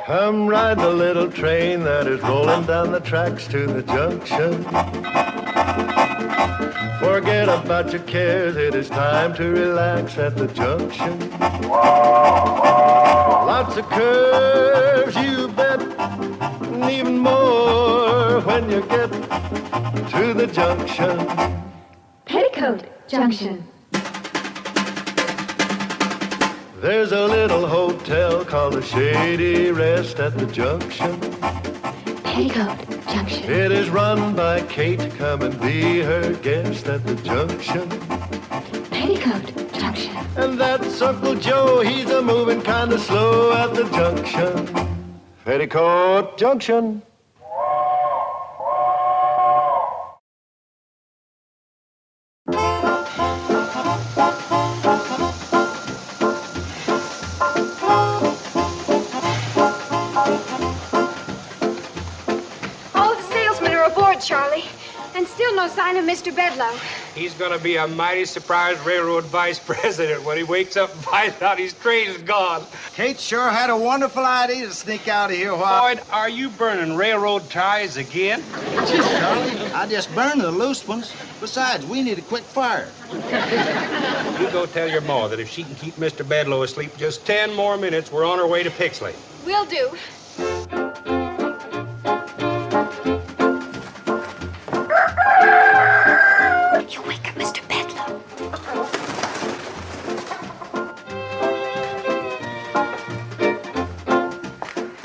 Come ride the little train that is rolling down the tracks to the junction. Forget about your cares, it is time to relax at the junction. Lots of curves, you bet, and even more when you get to the junction. Petticoat Junction. There's a little hotel called the Shady Rest at the junction. Petticoat Junction. It is run by Kate. Come and be her guest at the junction. Petticoat Junction. And that's Uncle Joe. He's a moving kind of slow at the junction. Petticoat Junction. Charlie, and still no sign of Mr. Bedlow. He's gonna be a mighty surprised railroad vice president when he wakes up and finds out his train's gone. Kate sure had a wonderful idea to sneak out of here while... Boyd, are you burning railroad ties again? Gee, Charlie, I just burned the loose ones. Besides, we need a quick fire. You go tell your ma that if she can keep Mr. Bedlow asleep just 10 more minutes, we're on our way to Pixley. Will do. You wake up Mr. Bedlow.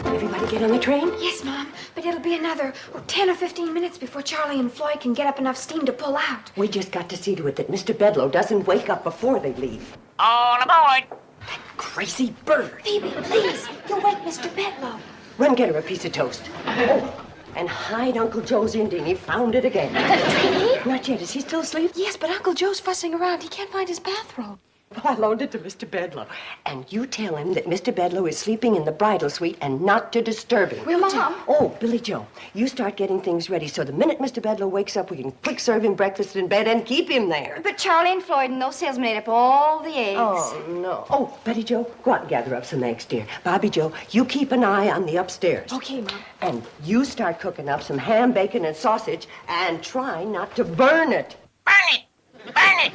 Everybody get on the train? Yes, Mom, but it'll be another 10 or 15 minutes before Charlie and Floyd can get up enough steam to pull out. We just got to see to it that Mr. Bedlow doesn't wake up before they leave. All aboard! That crazy bird. Phoebe, please, you'll wake Mr. Bedlow. Run get her a piece of toast. Oh, and hide Uncle Joe's Indian. He found it again. Not yet. Is he still asleep? Yes, but Uncle Joe's fussing around. He can't find his bathrobe. Well, I loaned it to Mr. Bedlow. And you tell him that Mr. Bedlow is sleeping in the bridal suite and not to disturb him. Will, Mom? Oh, Billy Joe, you start getting things ready so the minute Mr. Bedlow wakes up, we can quick serve him breakfast in bed and keep him there. But Charlie and Floyd and those salesmen ate up all the eggs. Oh, no. Oh, Betty Joe, go out and gather up some eggs, dear. Bobby Joe, you keep an eye on the upstairs. Okay, Mom. And you start cooking up some ham, bacon, and sausage, and try not to burn it. Burn it! Burn it!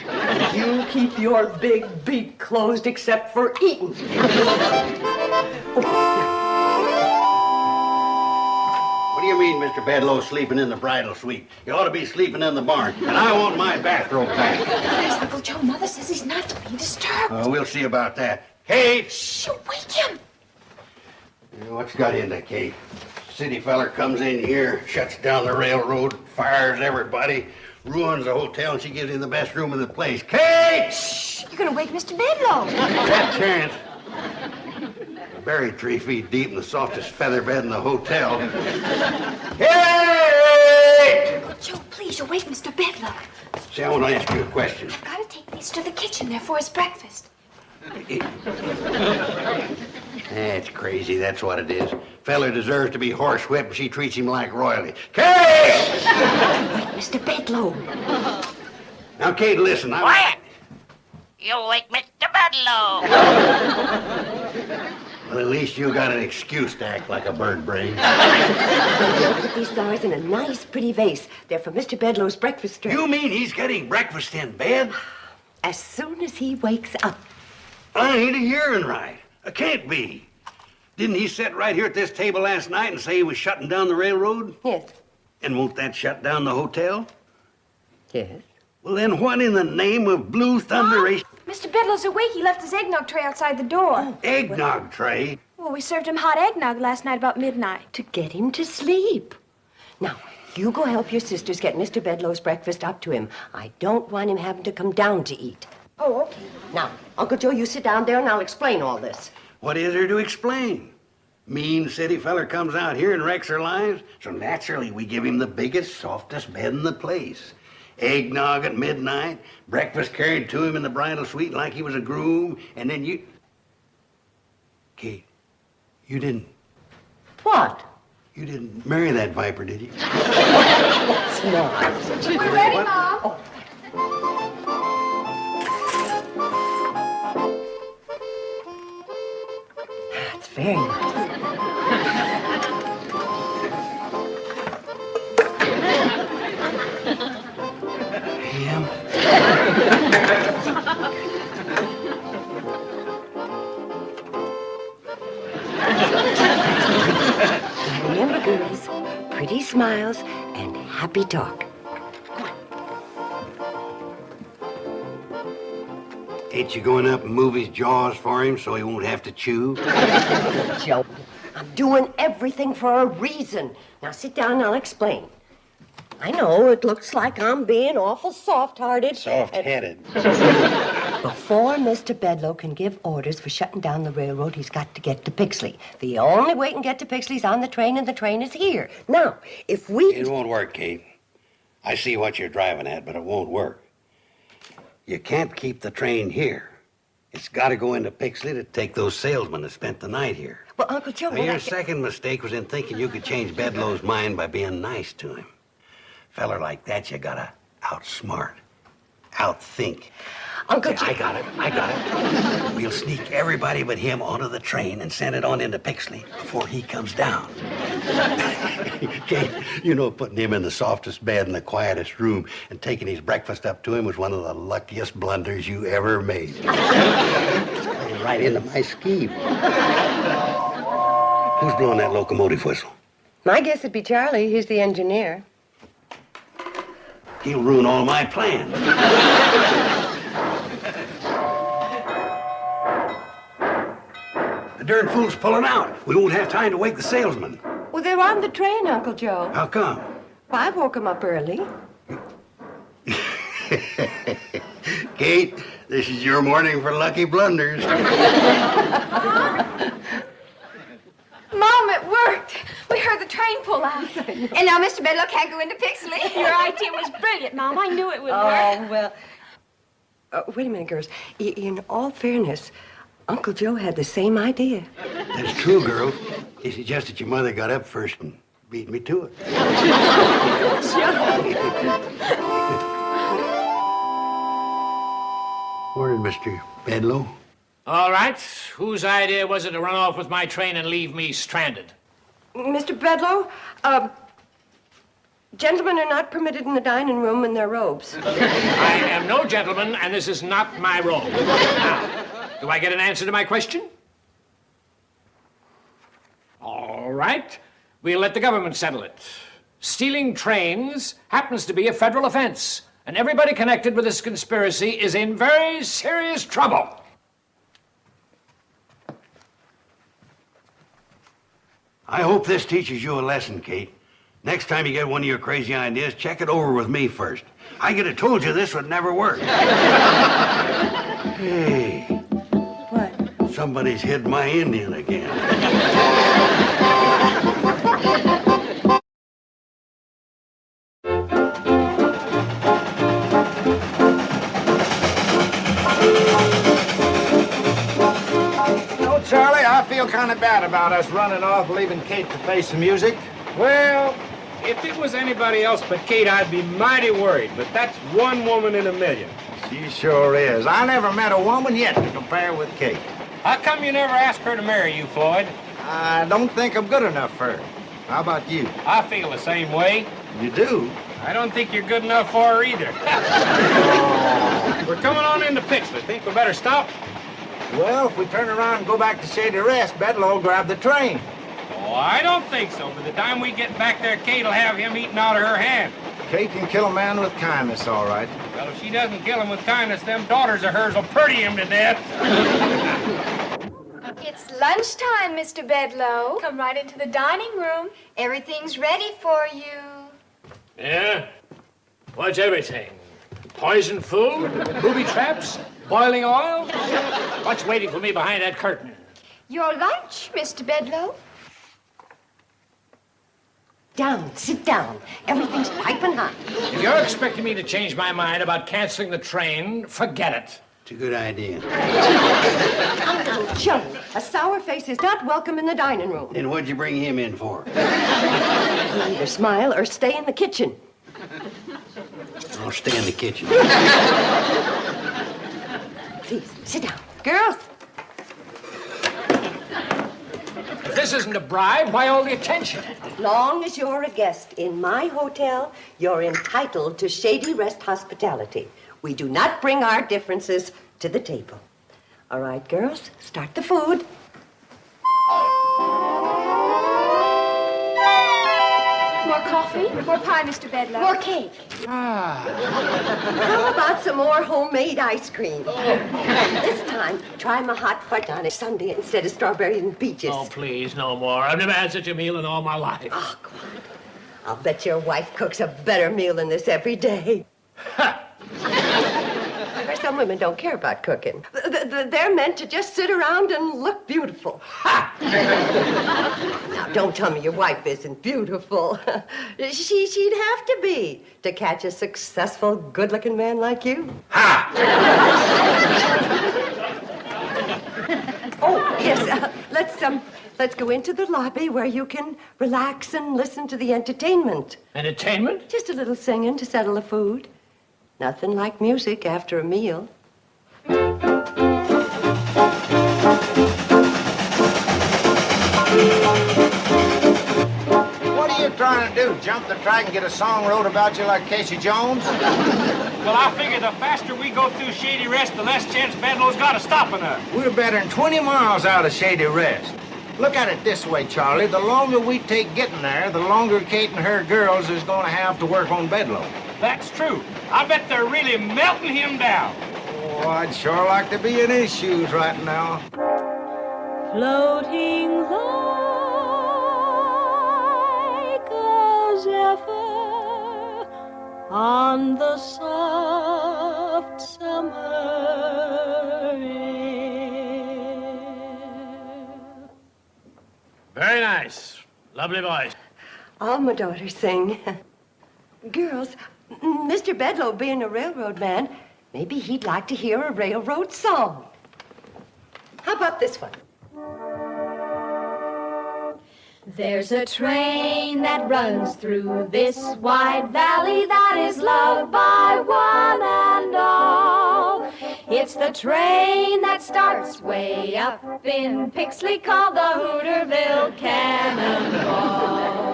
You keep your big beak closed except for eating. What do you mean, Mr. Bedlow sleeping in the bridal suite? You ought to be sleeping in the barn, and I want my bathrobe back. There's Uncle Joe. Mother says he's not to be disturbed. We'll see about that. Kate! Shh, wake him. What's got into Kate? City feller comes in here, shuts down the railroad, fires everybody, ruins the hotel, and she gives him the best room in the place. Kate! Shh, you're going to wake Mr. Bedlow. That chance. Buried 3 feet deep in the softest feather bed in the hotel. Kate! Uncle Joe, please, you'll wake Mr. Bedlow. See, I want to ask you a question. I've got to take these to the kitchen there for his breakfast. That's crazy, that's what it is. Feller deserves to be horsewhipped, and she treats him like royalty. Kate! Wait, Mr. Bedlow. Now, Kate, listen. Quiet! You'll wake Mr. Bedlow. Well, at least you got an excuse to act like a bird brain. Joe, put these flowers in a nice, pretty vase. They're for Mr. Bedlow's breakfast tray. You mean he's getting breakfast in bed? As soon as he wakes up. I ain't a hearing right. I can't be. Didn't he sit right here at this table last night and say he was shutting down the railroad? Yes. And won't that shut down the hotel? Yes. Well, then what in the name of blue thunderation? Mr. Bedlow's awake. He left his eggnog tray outside the door. Eggnog tray? Well, we served him hot eggnog last night about midnight. To get him to sleep. Now, you go help your sisters get Mr. Bedlow's breakfast up to him. I don't want him having to come down to eat. Oh, okay. Now, Uncle Joe, you sit down there and I'll explain all this. What is there to explain? Mean city feller comes out here and wrecks our lives, so naturally we give him the biggest, softest bed in the place. Eggnog at midnight, breakfast carried to him in the bridal suite like he was a groom, and then you... Kate, you didn't... What? You didn't marry that viper, did you? That's not. We're ready, Mom. Oh. That's very nice. Ham? Now remember, girls, pretty smiles and happy talk. Ain't you going up and move his jaws for him so he won't have to chew? Joe, I'm doing everything for a reason. Now sit down and I'll explain. I know it looks like I'm being awful soft-hearted. Soft-headed. Before Mr. Bedloe can give orders for shutting down the railroad, he's got to get to Pixley. The only way he can get to Pixley's on the train, and the train is here. Now, if we... It won't work, Kate. I see what you're driving at, but it won't work. You can't keep the train here. It's got to go into Pixley to take those salesmen that spent the night here. Well, Uncle Joe... Now, your second mistake was in thinking you could change Bedloe's mind by being nice to him. Feller like that, you gotta outsmart, outthink. Uncle Yeah, Joe... I got it. We'll sneak everybody but him onto the train and send it on into Pixley before he comes down. Kate, you know, putting him in the softest bed in the quietest room and taking his breakfast up to him was one of the luckiest blunders you ever made. It's playing right into my scheme. Who's blowing that locomotive whistle? My guess would be Charlie. He's the engineer. He'll ruin all my plans. The darn fool's pulling out. We won't have time to wake the salesman. Well, they're on the train, Uncle Joe. How come? Well, I woke him up early. Kate, this is your morning for lucky blunders. Mom, it worked. We heard the train pull out. And now Mr. Bedloe can't go into Pixley. Your idea was brilliant, Mom. I knew it would work. Oh, well... wait a minute, girls. In all fairness, Uncle Joe had the same idea. That's true, girls. It's just that your mother got up first and beat me to it. Where's Mr. Bedloe? All right. Whose idea was it to run off with my train and leave me stranded? Mr. Bedloe, gentlemen are not permitted in the dining room in their robes. I am no gentleman, and this is not my robe. Now, do I get an answer to my question? All right. We'll let the government settle it. Stealing trains happens to be a federal offense, and everybody connected with this conspiracy is in very serious trouble. I hope this teaches you a lesson, Kate. Next time you get one of your crazy ideas, check it over with me first. I could have told you this would never work. Hey. What? Somebody's hid my Indian again. Charlie, I feel kind of bad about us running off, leaving Kate to face the music. Well, if it was anybody else but Kate, I'd be mighty worried, but that's one woman in a million. She sure is. I never met a woman yet to compare with Kate. How come you never asked her to marry you, Floyd? I don't think I'm good enough for her. How about you? I feel the same way. You do? I don't think you're good enough for her either. We're coming on into Pixley. Think we better stop? Well, if we turn around and go back to Shady Rest, Bedloe will grab the train. Oh, I don't think so. By the time we get back there, Kate will have him eaten out of her hand. Kate can kill a man with kindness, all right. Well, if she doesn't kill him with kindness, them daughters of hers will pretty him to death. It's lunchtime, Mr. Bedloe. Come right into the dining room. Everything's ready for you. Yeah? What's everything? Poison food? Booby traps? Boiling oil? What's waiting for me behind that curtain? Your lunch, Mr. Bedloe. Down, sit down. Everything's piping hot. If you're expecting me to change my mind about canceling the train, forget it. It's a good idea. Uncle Joe, a sour face is not welcome in the dining room. Then what'd you bring him in for? He'll either smile or stay in the kitchen. I'll stay in the kitchen. Please, sit down. Girls. If this isn't a bribe, why all the attention? As long as you're a guest in my hotel, you're entitled to Shady Rest hospitality. We do not bring our differences to the table. All right, girls, start the food. More coffee? More pie, Mr. Bedloe? More cake. How about some more homemade ice cream? And this time, try my hot fudge on a sundae instead of strawberries and peaches. Oh, please, no more. I've never had such a meal in all my life. Oh, come on. I'll bet your wife cooks a better meal than this every day. Some women don't care about cooking. They're meant to just sit around and look beautiful. Now, don't tell me your wife isn't beautiful. She'd have to be to catch a successful, good-looking man like you. Oh, yes, let's go into the lobby where you can relax and listen to the entertainment. Entertainment? Just a little singing to settle the food. Nothing like music after a meal. What are you trying to do? Jump the track and get a song wrote about you like Casey Jones? Well, I figure the faster we go through Shady Rest, the less chance Bedloe's got of stopping us. We're better than 20 miles out of Shady Rest. Look at it this way, Charlie. The longer we take getting there, the longer Kate and her girls is going to have to work on Bedloe. That's true. I bet they're really melting him down. Oh, I'd sure like to be in his shoes right now. Floating like a zephyr on the soft summer air. Very nice. Lovely voice. All my daughters sing. Girls, Mr. Bedloe being a railroad man, maybe he'd like to hear a railroad song. How about this one? There's a train that runs through this wide valley that is loved by one and all. It's the train that starts way up in Pixley called the Hooterville Cannonball.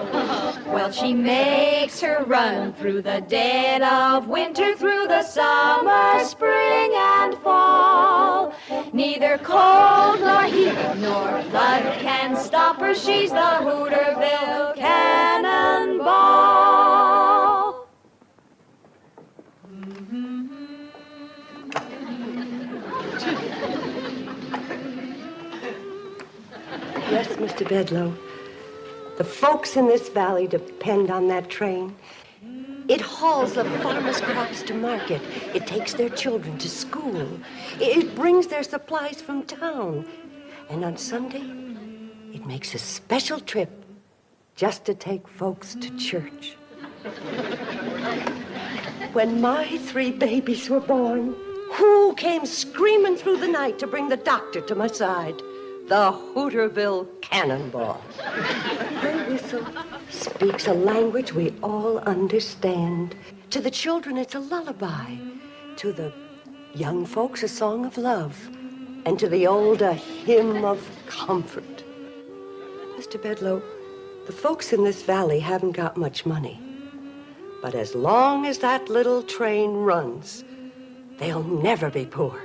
Well, she makes her run through the dead of winter, through the summer, spring, and fall. Neither cold nor heat nor flood can stop her. She's the Hooterville Cannonball. Yes, Mr. Bedloe. The folks in this valley depend on that train. It hauls the farmers' crops to market. It takes their children to school. It brings their supplies from town. And on Sunday, it makes a special trip just to take folks to church. When my 3 babies were born, who came screaming through the night to bring the doctor to my side? The Hooterville Cannonball. Her whistle speaks a language we all understand. To the children, it's a lullaby. To the young folks, a song of love. And to the old, a hymn of comfort. Mr. Bedloe, the folks in this valley haven't got much money. But as long as that little train runs, they'll never be poor.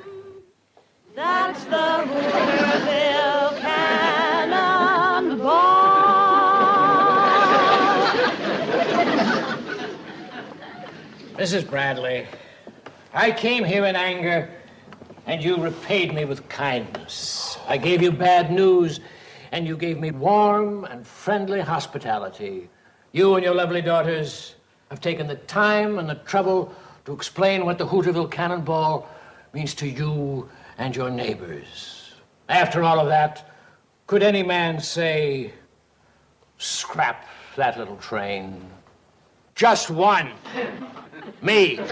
That's the Hooterville Cannonball. Mrs. Bradley, I came here in anger, and you repaid me with kindness. I gave you bad news, and you gave me warm and friendly hospitality. You and your lovely daughters have taken the time and the trouble to explain what the Hooterville Cannonball means to you and your neighbors. After all of that, could any man say, scrap that little train? Just one. Me. The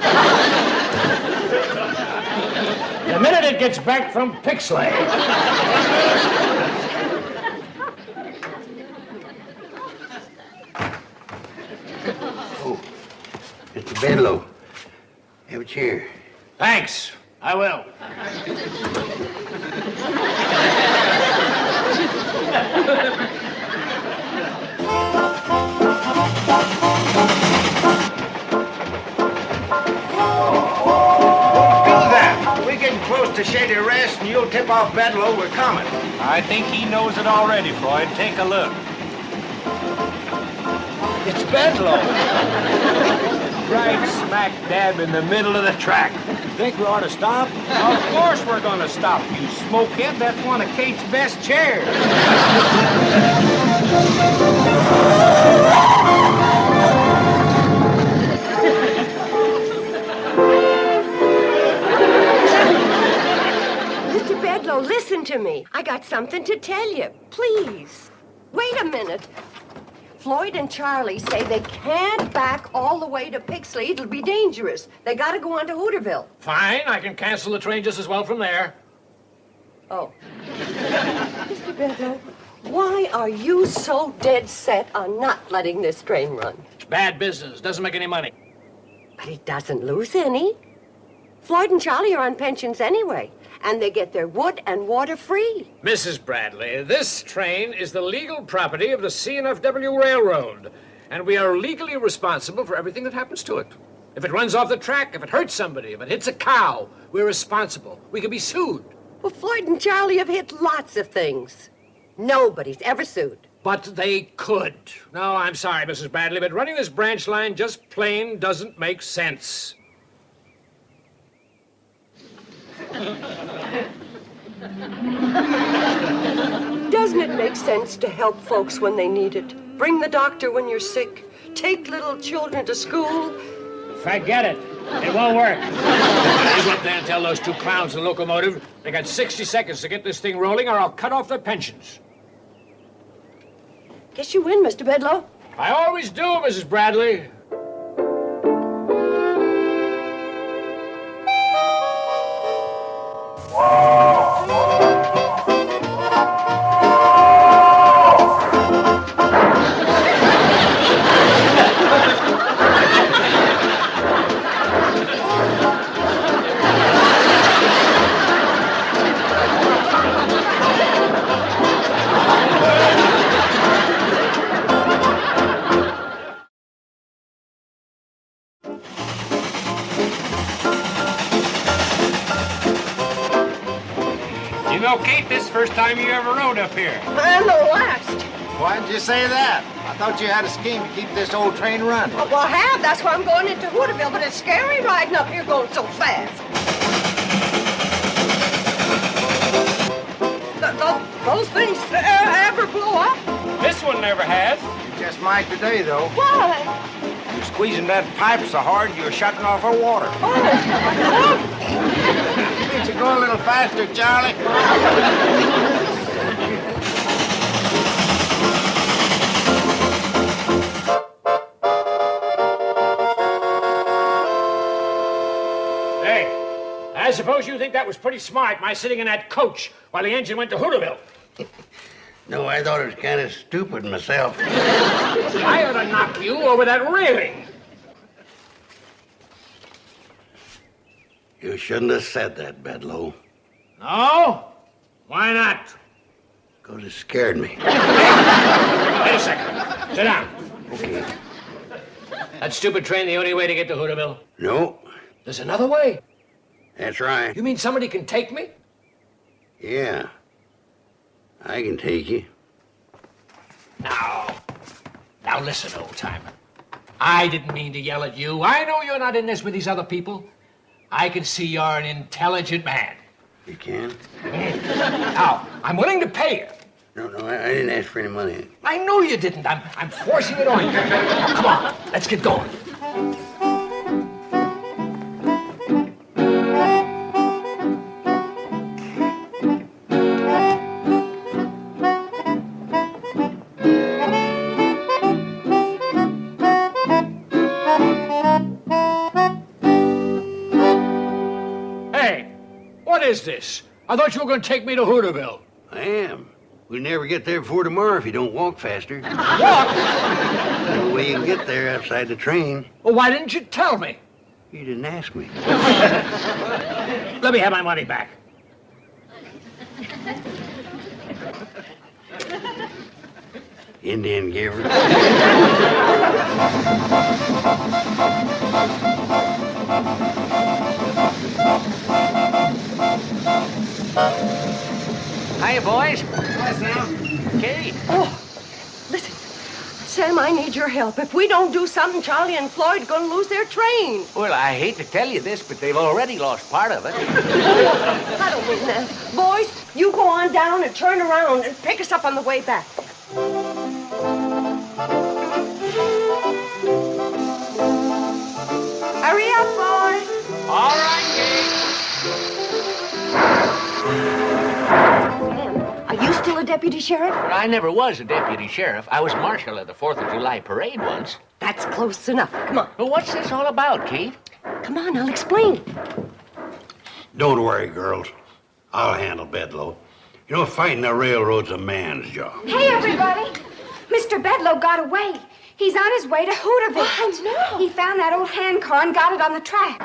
minute it gets back from Pixley. Oh, Mr. Bedloe, have a chair. Thanks. I will. tip off Bedloe we're coming. I think he knows it already, Floyd. Take a look. It's Bedloe. Right smack dab in the middle of the track. Think we ought to stop? Of course we're gonna stop, you smokehead. That's one of Kate's best chairs. Mr. Bedloe, listen to me. I got something to tell you. Please. Wait a minute. Floyd and Charlie say they can't back all the way to Pixley. It'll be dangerous. They gotta go on to Hooterville. Fine, I can cancel the train just as well from there. Oh. Mr. Bedloe, why are you so dead set on not letting this train run? It's bad business. Doesn't make any money. But it doesn't lose any. Floyd and Charlie are on pensions anyway, and they get their wood and water free. Mrs. Bradley, this train is the legal property of the C&FW Railroad, and we are legally responsible for everything that happens to it. If it runs off the track, if it hurts somebody, if it hits a cow, we're responsible. We can be sued. Well, Floyd and Charlie have hit lots of things. Nobody's ever sued. But they could. No, I'm sorry, Mrs. Bradley, but running this branch line just plain doesn't make sense. Doesn't it make sense to help folks when they need it? Bring the doctor when you're sick. Take little children to school. Forget it. It won't work. You go up there and tell those two clowns in the locomotive they got 60 seconds to get this thing rolling or I'll cut off their pensions. Guess you win, Mr. Bedloe. I always do, Mrs. Bradley. You know, Kate, this is the first time you ever rode up here. And the last. Why didn't you say that? I thought you had a scheme to keep this old train running. Well, I have. That's why I'm going into Hooterville, but it's scary riding up here going so fast. Those things ever blow up? This one never has. You just might today, though. Why? You're squeezing that pipe so hard you're shutting off our water. Can't you go a little faster, Charlie? Hey, I suppose you think that was pretty smart, my sitting in that coach while the engine went to Hooterville. No, I thought it was kind of stupid myself. I ought to knock you over that railing. You shouldn't have said that, Bedloe. No? Why not? Because it scared me. Wait a second. Sit down. Okay. That stupid train the only way to get to Hooterville? No, There's another way. that's right. You mean somebody can take me? Yeah. I can take you. Now listen, old-timer. I didn't mean to yell at you. I know you're not in this with these other people. I can see you're an intelligent man. You can? Now, I'm willing to pay you. No, I didn't ask for any money. I know you didn't. I'm forcing it on you. Now, come on, let's get going. Hey, what is this? I thought you were going to take me to Hooterville. I am. We'll never get there before tomorrow if you don't walk faster. Walk? The only way you can get there outside the train. Well, why didn't you tell me? You didn't ask me. Let me have my money back. Indian giver. Hiya, boys. Hi, Sam. Kate. Oh, listen. Sam, I need your help. If we don't do something, Charlie and Floyd are going to lose their train. Well, I hate to tell you this, but they've already lost part of it. I don't mean that. Boys, you go on down and turn around and pick us up on the way back. Hurry up, boys. All right, Kate. Sam, are you still a deputy sheriff? But I never was a deputy sheriff. I was marshal at the 4th of July parade once. That's close enough. Come on. Well, what's this all about, Kate? Come on, I'll explain. Don't worry, girls. I'll handle Bedloe. You know, fighting the railroad's a man's job. Hey, everybody! Mr. Bedloe got away. He's on his way to Hooterville. What? No. He found that old hand car and got it on the track.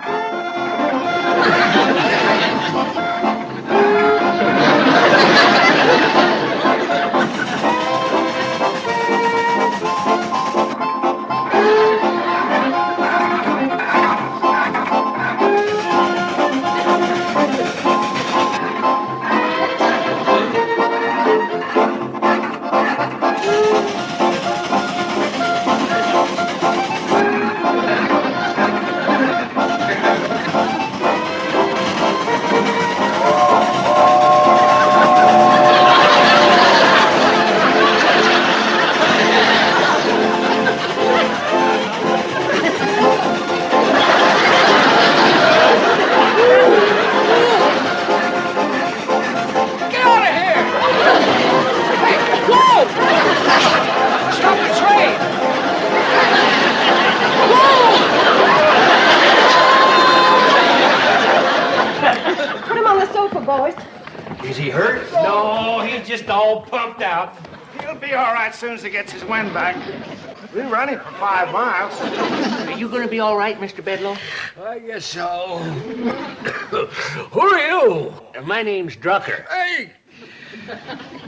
Get out of here! Hey, whoa! Stop the train! Put him on the sofa, boys. Is he hurt? No, he's just all pumped out. He'll be all right soon as he gets his wind back. We're running for 5 miles. Are you going to be all right, Mr. Bedloe? I guess so. Who are you? My name's Drucker. Hey,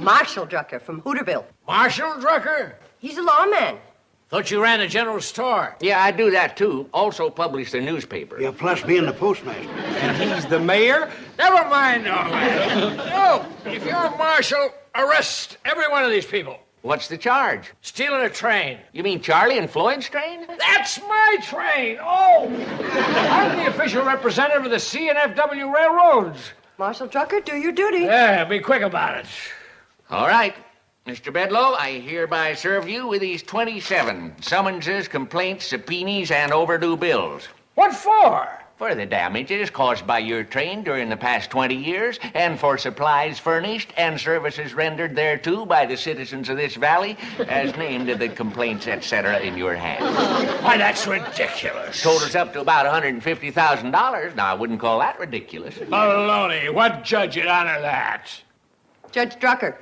Marshal Drucker from Hooterville. Marshal Drucker? He's a lawman. Thought you ran a general store. Yeah, I do that, too. Also publish the newspaper. Yeah, plus being the postmaster. And he's the mayor? Never mind all that. No, if you're a marshal, arrest every one of these people. What's the charge? Stealing a train. You mean Charlie and Floyd's train? That's my train. Oh, I'm the official representative of the C&FW Railroads. Marshal Drucker, do your duty. Yeah, be quick about it. All right. Mr. Bedloe, I hereby serve you with these 27 summonses, complaints, subpoenas, and overdue bills. What for? For the damages caused by your train during the past 20 years, and for supplies furnished and services rendered thereto by the citizens of this valley, as named in the complaints, etc., in your hand. Why, that's ridiculous. Totals up to about $150,000. Now, I wouldn't call that ridiculous. Baloney. What judge would honor that? Judge Drucker.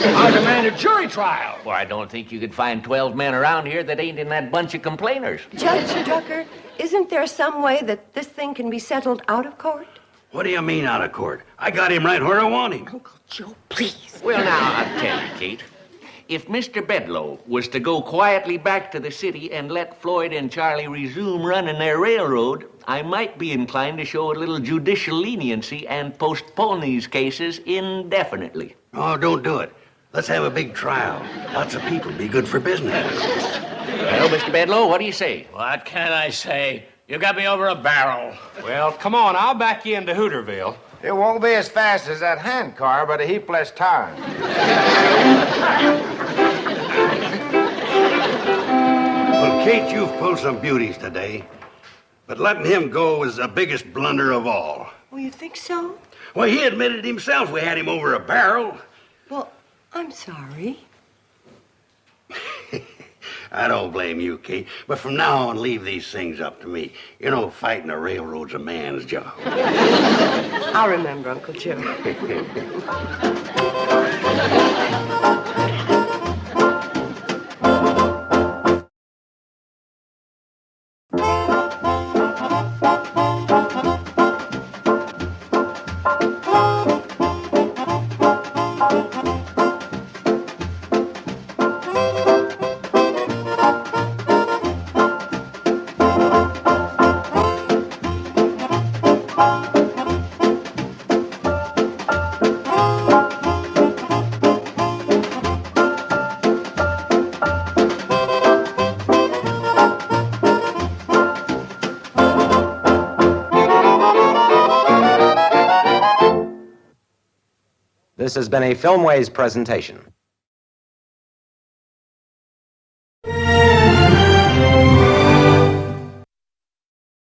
I'll demand a jury trial. Well, I don't think you could find 12 men around here that ain't in that bunch of complainers. Judge Drucker, isn't there some way that this thing can be settled out of court? What do you mean out of court? I got him right where I want him. Uncle Joe, please. Well, now, I'll tell you, Kate. If Mr. Bedloe was to go quietly back to the city and let Floyd and Charlie resume running their railroad, I might be inclined to show a little judicial leniency and postpone these cases indefinitely. Oh, don't do it. Let's have a big trial. Lots of people. Be good for business. Well, Mr. Bedloe, what do you say? What can I say? You got me over a barrel. Well, come on, I'll back you into Hooterville. It won't be as fast as that hand car, but a heap less time. Well, Kate, you've pulled some beauties today. But letting him go was the biggest blunder of all. Oh, you think so? Well, he admitted himself we had him over a barrel. Well, I'm sorry. I don't blame you, Kate. But from now on, leave these things up to me. You know, fighting a railroad's a man's job. I'll remember, Uncle Joe. This has been a Filmways presentation.